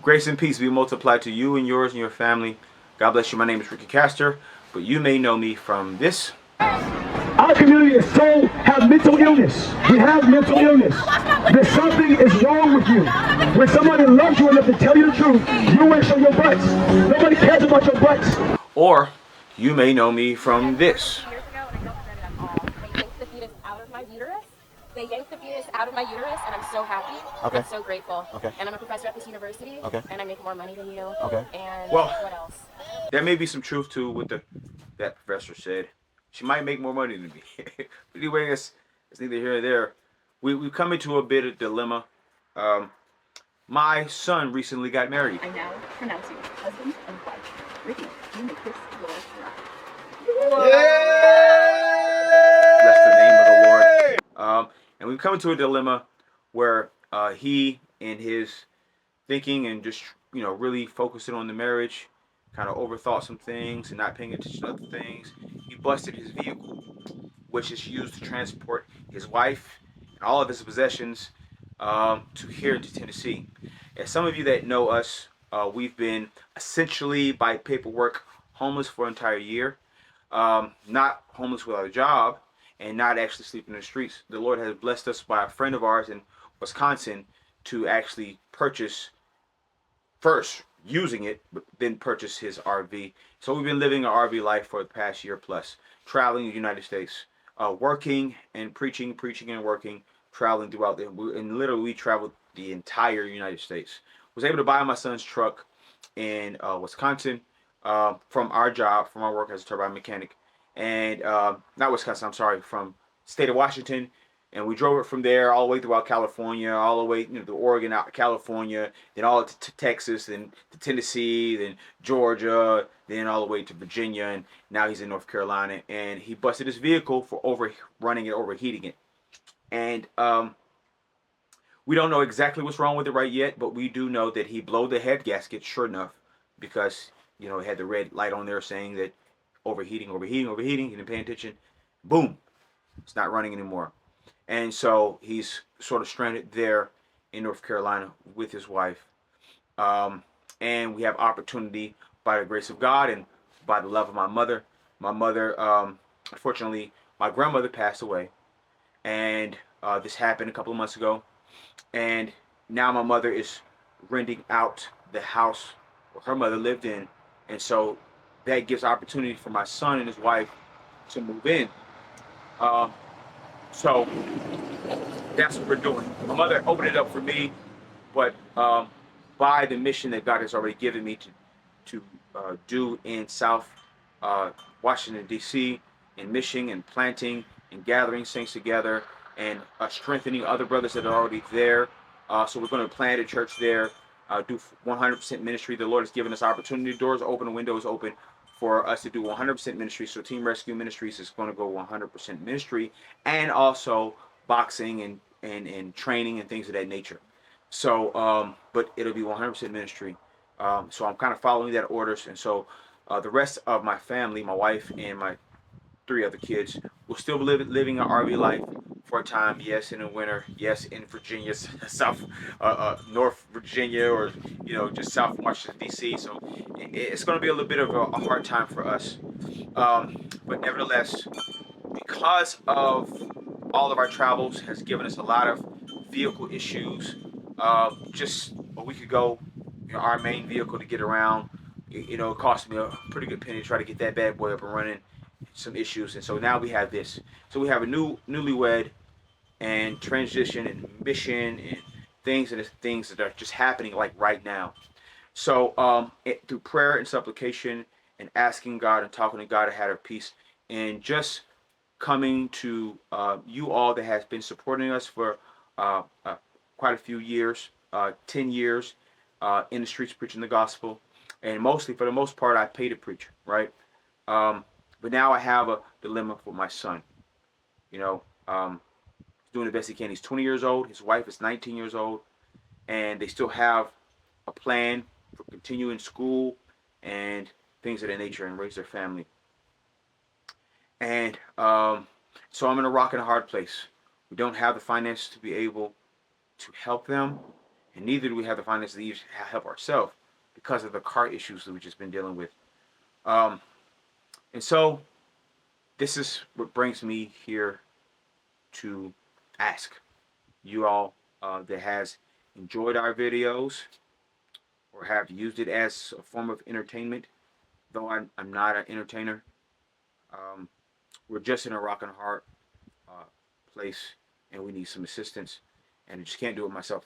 Grace and peace be multiplied to you and yours and your family. God bless you. My name is Ricky Castor, but you may know me from this. Our community is so have mental illness. We have mental illness. There's something is wrong with you. When somebody loves you enough to tell you the truth, you won't show your butts. Nobody cares about your butts. Or you may know me from this. Years ago, and I don't regret it at all. They yanked the fetus out of my uterus. They yanked the fetus out of my uterus, and I'm so happy. Okay. I'm so grateful. Okay. And I'm a professor at this university. Okay. And I make more money than you. Okay. And Well, what else? there may be some truth to what that professor said. She might make more money than me. But anyway, it's neither here nor there. We've come into a bit of dilemma. My son recently got married. I now pronounce you husband and wife. Ricky, you may kiss your bride. Bless the name of the Lord. And we've come into a dilemma where he, in his thinking and just really focusing on the marriage, kind of overthought some things and not paying attention to other things. He busted his vehicle, which is used to transport his wife and all of his possessions to here to Tennessee. As some of you that know us, we've been essentially by paperwork homeless for an entire year. Not homeless without a job and not actually sleeping in the streets. The Lord has blessed us by a friend of ours in Wisconsin to actually purchase, first using it, but then purchase his RV. So we've been living an RV life for the past year plus, traveling the United States, working and preaching and working, traveling throughout and literally we traveled the entire United States. Was able to buy my son's truck in Wisconsin from our job, from our work as a turbine mechanic, and not Wisconsin, I'm sorry, from state of Washington. And we drove it from there all the way throughout California, all the way to Oregon, out to California, then all to Texas, then to Tennessee, then Georgia, then all the way to Virginia, and now he's in North Carolina. And he busted his vehicle for overrunning it, overheating it. And we don't know exactly what's wrong with it right yet, but we do know that he blew the head gasket, sure enough, because it had the red light on there saying that overheating. He didn't pay attention. Boom, it's not running anymore. And so he's sort of stranded there in North Carolina with his wife. And we have opportunity by the grace of God and by the love of my mother. My mother, unfortunately, my grandmother passed away. And this happened a couple of months ago. And now my mother is renting out the house where her mother lived in. And so that gives opportunity for my son and his wife to move in. So that's what we're doing. My mother opened it up for me, but by the mission that God has already given me to do in South Washington, D.C., in mission and planting and gathering saints together and strengthening other brothers that are already there. So we're going to plant a church there, do 100% ministry. The Lord has given us opportunity. Doors open, the windows open for us to do 100% ministry. So Team Rescue Ministries is going to go 100% ministry, and also boxing and training and things of that nature. So, but it'll be 100% ministry. So I'm kind of following that orders. And so the rest of my family, my wife and my 3 other kids, will still be living an RV life for a time. Yes, in the winter. Yes, in Virginia, South, North Virginia, or just South Washington D.C. So it's going to be a little bit of a hard time for us. But nevertheless, because of all of our travels, has given us a lot of vehicle issues. Just a week ago, our main vehicle to get around, it cost me a pretty good penny to try to get that bad boy up and running. Some issues, and so now we have this. So we have a newlywed and transition and mission and things that are just happening like right now. So through prayer and supplication and asking God and talking to God, I had a peace and just coming to you all that has been supporting us for quite a few years, 10 years in the streets preaching the gospel, and mostly for the most part I pay to preach, right? But now I have a dilemma for my son. He's doing the best he can. He's 20 years old. His wife is 19 years old. And they still have a plan for continuing school and things of that nature and raise their family. And so I'm in a rock and a hard place. We don't have the finances to be able to help them. and neither do we have the finances to even help ourselves because of the car issues that we've just been dealing with. And so this is what brings me here to ask you all that has enjoyed our videos or have used it as a form of entertainment. Though I'm not an entertainer, um, we're just in a rock and hard place, and we need some assistance, and I just can't do it myself.